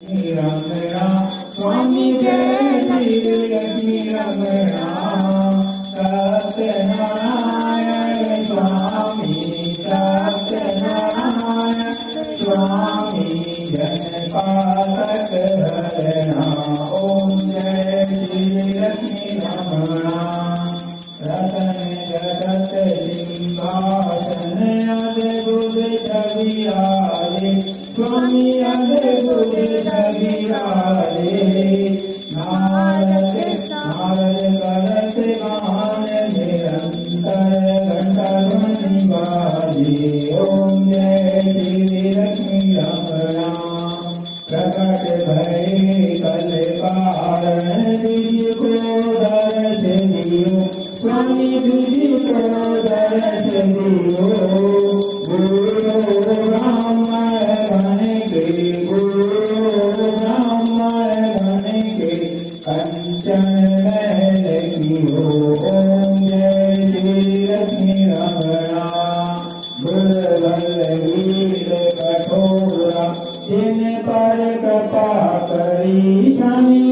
रमणा स्वामी जय श्री लक्ष्मी रमणा सत्यनारायण स्वामी सत्यनारायण स्वामी जनपालक हरणा ओम जय श्री लक्ष्मी रमणा रतन जगत सिंहासन अद्भुत छवि आए स्वामी अद्भुत छवि आए नारद करत गान निरंतर घंटा ध्वनि बाजे ओम जय श्री लक्ष्मी रमणा प्रकट भय कल कारण तुझ को दर्श दियो स्वामी तुझ को दर्श दियो गुरु ब्राह्मण के गुरु ब्राह्मण के कंचन महल कियो ओम जय श्री लक्ष्मी रमणा गुरबल वीर कठोरा जिन पर कृपा करी स्वामी